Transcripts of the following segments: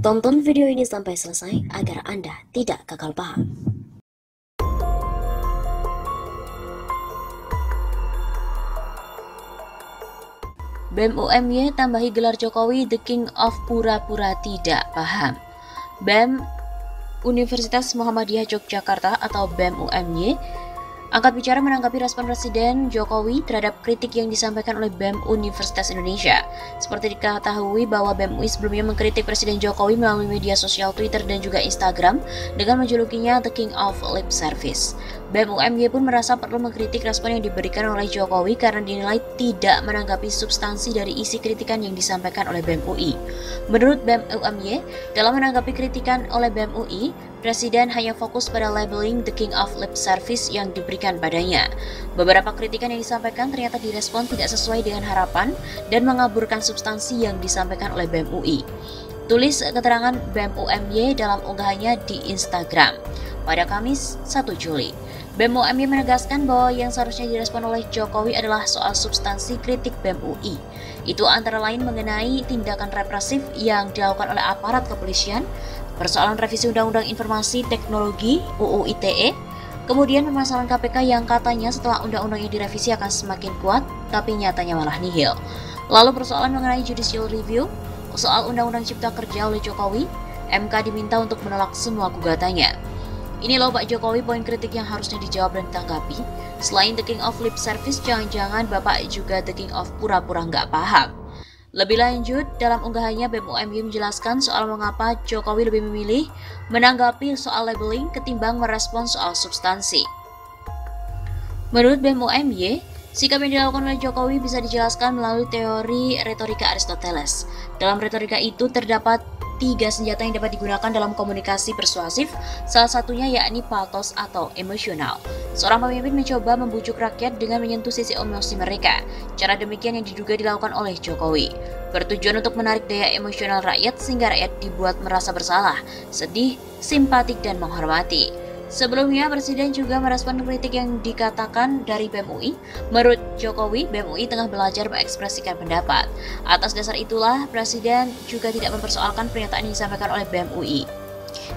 Tonton video ini sampai selesai agar Anda tidak gagal paham. BEM UMY tambahi gelar Jokowi The King of Pura-Pura Tidak Paham. BEM Universitas Muhammadiyah Yogyakarta atau BEM UMY angkat bicara menanggapi respon Presiden Jokowi terhadap kritik yang disampaikan oleh BEM Universitas Indonesia. Seperti diketahui bahwa BEM UI sebelumnya mengkritik Presiden Jokowi melalui media sosial Twitter dan juga Instagram dengan menjulukinya The King of Lip Service. BEM UMY pun merasa perlu mengkritik respon yang diberikan oleh Jokowi karena dinilai tidak menanggapi substansi dari isi kritikan yang disampaikan oleh BEM UI. Menurut BEM UMY, dalam menanggapi kritikan oleh BEM UI, Presiden hanya fokus pada labeling The King of Lip Service yang diberikan padanya. Beberapa kritikan yang disampaikan ternyata direspon tidak sesuai dengan harapan dan mengaburkan substansi yang disampaikan oleh BEM UI. Tulis keterangan BEM UMY dalam unggahannya di Instagram pada Kamis 1 Juli. BEM UMY menegaskan bahwa yang seharusnya direspon oleh Jokowi adalah soal substansi kritik BEM UI. Itu antara lain mengenai tindakan represif yang dilakukan oleh aparat kepolisian, persoalan revisi Undang-Undang Informasi Teknologi UU ITE, kemudian permasalahan KPK yang katanya setelah undang-undang yang direvisi akan semakin kuat, tapi nyatanya malah nihil. Lalu persoalan mengenai judicial review, soal Undang-Undang Cipta Kerja oleh Jokowi, MK diminta untuk menolak semua gugatannya. Ini loh Pak Jokowi poin kritik yang harusnya dijawab dan ditanggapi. Selain The King of Lip Service, jangan-jangan Bapak juga The King of Pura-Pura nggak paham. Lebih lanjut, dalam unggahannya BEM UMY menjelaskan soal mengapa Jokowi lebih memilih menanggapi soal labeling ketimbang merespon soal substansi. Menurut BEM UMY, sikap yang dilakukan oleh Jokowi bisa dijelaskan melalui teori retorika Aristoteles. Dalam retorika itu terdapat 3 senjata yang dapat digunakan dalam komunikasi persuasif, salah satunya yakni pathos atau emosional. Seorang pemimpin mencoba membujuk rakyat dengan menyentuh sisi emosi mereka. Cara demikian yang diduga dilakukan oleh Jokowi, bertujuan untuk menarik daya emosional rakyat sehingga rakyat dibuat merasa bersalah, sedih, simpatik, dan menghormati. Sebelumnya, Presiden juga merespon kritik yang dikatakan dari BEM UI. Menurut Jokowi, BEM UI tengah belajar mengekspresikan pendapat. Atas dasar itulah, Presiden juga tidak mempersoalkan pernyataan yang disampaikan oleh BEM UI.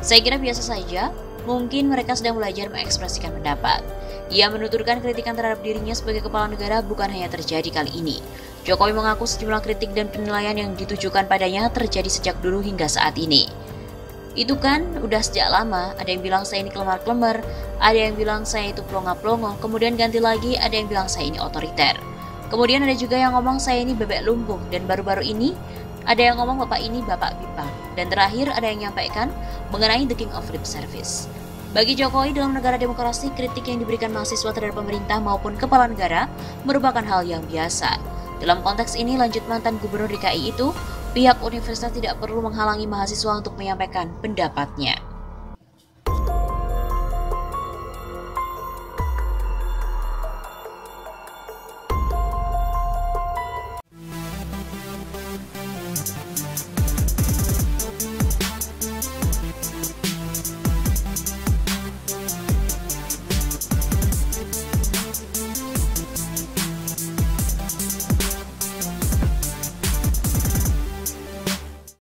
Saya kira biasa saja, mungkin mereka sedang belajar mengekspresikan pendapat. Ia menuturkan kritikan terhadap dirinya sebagai kepala negara bukan hanya terjadi kali ini. Jokowi mengaku sejumlah kritik dan penilaian yang ditujukan padanya terjadi sejak dulu hingga saat ini. Itu kan udah sejak lama, ada yang bilang saya ini kelemar-kelemar, ada yang bilang saya itu plonga-plongo, kemudian ganti lagi ada yang bilang saya ini otoriter. Kemudian ada juga yang ngomong saya ini bebek lumpuh, dan baru-baru ini ada yang ngomong bapak ini bapak bipang. Dan terakhir ada yang menyampaikan mengenai The King of Lip Service. Bagi Jokowi, dalam negara demokrasi, kritik yang diberikan mahasiswa terhadap pemerintah maupun kepala negara merupakan hal yang biasa. Dalam konteks ini, lanjut mantan gubernur DKI itu, pihak universitas tidak perlu menghalangi mahasiswa untuk menyampaikan pendapatnya.